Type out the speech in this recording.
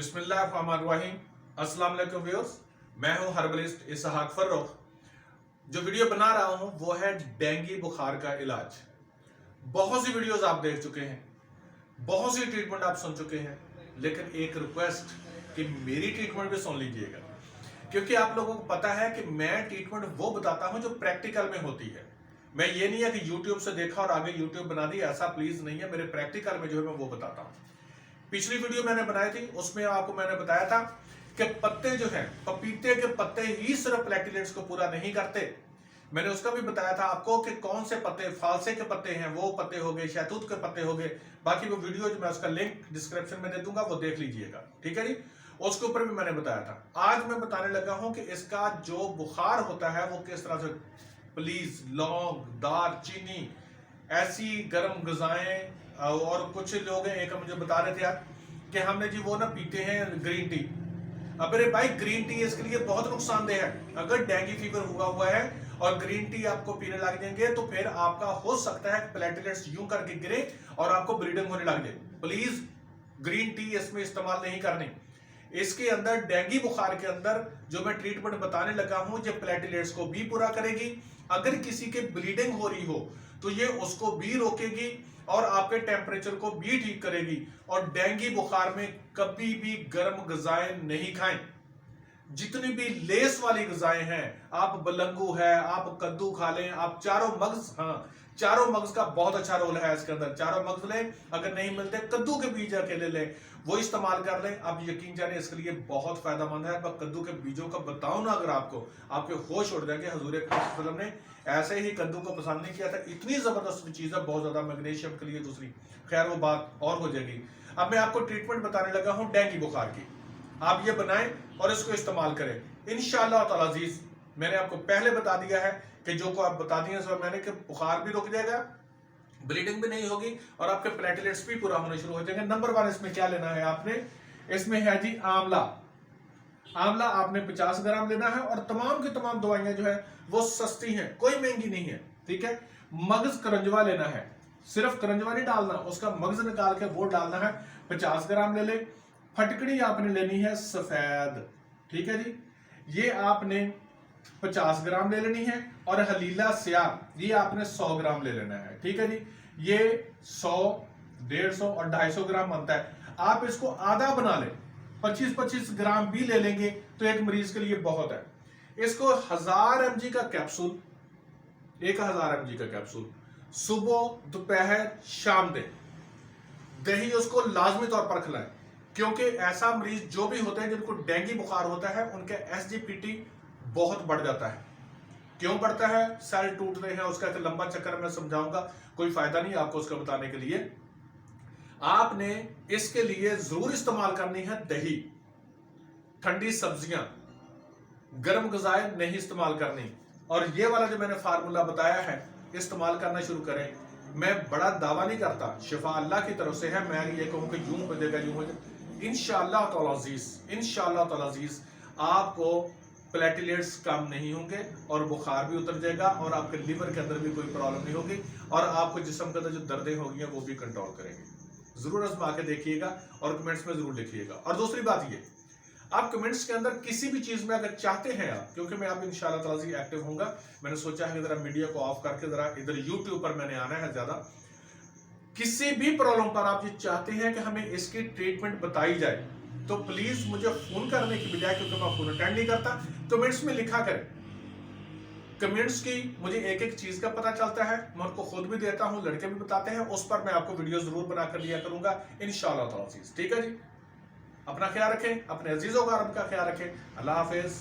बिस्मिल्लाहिर्रहमानिर्रहीम। अस्सलाम वालेकुम व्यूअर्स, मैं हूं हर्बलिस्ट इसहाक फर्रुख। जो वीडियो बना रहा हूं वो है डेंगू बुखार का इलाज। बहुत सी वीडियोस आप देख चुके हैं, बहुत सी ट्रीटमेंट आप सुन चुके हैं, लेकिन एक रिक्वेस्ट कि मेरी ट्रीटमेंट भी सुन लीजिएगा, क्योंकि आप लोगों को पता है कि मैं ट्रीटमेंट वो बताता हूं जो प्रैक्टिकल में होती है। मैं ये नहीं है कि यूट्यूब से देखा और आगे यूट्यूब बना दी, ऐसा प्लीज नहीं है। मेरे प्रैक्टिकल में जो है मैं वो बताता हूं। पिछली वीडियो मैंने बनाई थी, उसमें आपको मैंने बताया था कि पत्ते जो हैं, पपीते के पत्ते ही सिर्फ प्लेटलेट्स को पूरा नहीं करते। मैंने उसका भी बताया था आपको कि कौन से पत्ते, फालसे के पत्ते हैं, वो पत्ते हो गए, शहतूत के पत्ते हो गए। बाकी वो वीडियो जो मैं उसका लिंक डिस्क्रिप्शन में दे दूंगा, वो देख लीजिएगा, ठीक है जी। उसके ऊपर भी मैंने बताया था। आज मैं बताने लगा हूं कि इसका जो बुखार होता है वो किस तरह से, प्लीज लौंग, दालचीनी, ऐसी गर्म गजाएं, और कुछ लोग हैं एक मुझे बता रहे थे यार कि हमने जी वो ना पीते हैं ग्रीन टी। अब मेरे भाई ग्रीन टी इसके लिए बहुत नुकसानदेह है। अगर डेंगू फीवर हुआ है और ग्रीन टी आपको पीने लग जाएंगे तो फिर आपका हो सकता है प्लेटलेट्स यूं करके गिरे और आपको ब्लीडिंग होने लग जाए। प्लीज ग्रीन टी इसमें इस्तेमाल नहीं करनी। इसके अंदर डेंगू बुखार के अंदर जो मैं ट्रीटमेंट बताने लगा हूं, जो प्लेटलेट्स को भी पूरा करेगी। अगर किसी के ब्लीडिंग हो रही हो तो ये उसको भी रोकेगी और आपके टेम्परेचर को भी ठीक करेगी। और डेंगू बुखार में कभी भी गर्म गजाएं नहीं खाएं। जितनी भी लेस वाली गजाएं हैं, आप बलंगू है, आप कद्दू खा लें, आप चारों मगज, हाँ चारों मगज का बहुत अच्छा रोल है इसके अंदर। चारों मगज लें, अगर नहीं मिलते कद्दू के बीज अकेले लें, वो इस्तेमाल कर लें। आप यकीन जाने इसके लिए बहुत फायदेमंद है। मैं कद्दू के बीजों का बताऊं ना अगर आपको, आपके होश उड़ जाएंगे। हुजूर अकरम ने ऐसे ही कद्दू को पसंद नहीं किया था। इतनी जबरदस्त चीज है, बहुत ज्यादा मैग्नीशियम के लिए। दूसरी खैर वो बात और हो जाएगी। अब मैं आपको ट्रीटमेंट बताने लगा हूं डेंगू बुखार की। आप ये बनाएं और इसको इस्तेमाल करें इंशाअल्लाह ताला अजीज। मैंने आपको पहले बता दिया है कि जो को आप बता दिए सर मैंने, कि बुखार भी रुक जाएगा, ब्लीडिंग भी नहीं होगी और आपके प्लेटलेट्स भी पूरा होने शुरू हो जाएंगे। नंबर 1 इसमें क्या लेना है आपने, इसमें है जी आंवला। आंवला आपने 50 ग्राम लेना है और तमाम की तमाम दवाइयां जो है वो सस्ती हैं, कोई महंगी नहीं है, ठीक है। मगज करंजवा लेना है, सिर्फ करंजवा नहीं डालना, उसका मगज निकाल के वो डालना है, 50 ग्राम ले ले। फटकड़ी आपने लेनी है सफेद, ठीक है जी, ये आपने 50 ग्राम ले लेनी है। और हलीला स्याह ये आपने 100 ग्राम ले लेना है, ठीक है जी। ये 100, 150 और 250 ग्राम बनता है। आप इसको आधा बना ले, 25-25 ग्राम भी ले लेंगे तो एक मरीज के लिए बहुत है। इसको 1000 mg का कैप्सूल, 1000 mg का कैप्सूल सुबह, दोपहर, शाम दे। दही उसको लाजमी तौर पर खिलाएं, क्योंकि ऐसा मरीज जो भी होते हैं जिनको डेंगू बुखार होता है उनके SGPT बहुत बढ़ जाता है। क्यों बढ़ता है? सेल टूटते हैं, उसका एक लंबा चक्कर मैं समझाऊंगा, कोई फायदा नहीं आपको उसका बताने के लिए। आपने इसके लिए जरूर इस्तेमाल करनी है दही, ठंडी सब्जियां, गर्म गजाएं नहीं इस्तेमाल करनी। और ये वाला जो मैंने फार्मूला बताया है इस्तेमाल करना शुरू करें। मैं बड़ा दावा नहीं करता, शिफा अल्लाह की तरफ से है। मैं ये कहूं कि यूं हो जाएगा, यूं हो जाएगा, इंशाअल्लाह ताला अजीज, इंशाअल्लाह ताला अजीज आपको प्लेटलेट्स कम नहीं होंगे और बुखार भी उतर जाएगा और आपके लिवर के अंदर भी कोई प्रॉब्लम नहीं होगी और आपको जिस्म के अंदर जो दर्दें होगी वो भी कंट्रोल करेंगे। जरूर आजमा के देखिएगा और कमेंट्स में जरूर लिखिएगा। और दूसरी बात ये, आप कमेंट्स के अंदर किसी भी चीज में अगर चाहते हैं आप, क्योंकि मैं अब इंशाअल्लाह ताला जी एक्टिव होऊंगा, मैंने सोचा है कि जरा मीडिया को ऑफ करके जरा इधर यूट्यूब पर मैंने आना है ज्यादा। किसी भी प्रॉब्लम पर आप ये चाहते हैं कि हमें इसकी ट्रीटमेंट बताई जाए तो प्लीज मुझे फोन करने की बजाय, क्योंकि मैं फोन अटेंड नहीं करता, कमेंट्स में लिखा करें। कमेंट्स की मुझे एक एक चीज का पता चलता है, मैं उनको खुद भी देता हूं, लड़के भी बताते हैं, उस पर मैं आपको वीडियो जरूर बनाकर दिया करूंगा इंशाअल्लाह ताला, ठीक है जी। अपना ख्याल रखें, अपने अजीजों का रब का ख्याल रखें। अल्लाह हाफिज।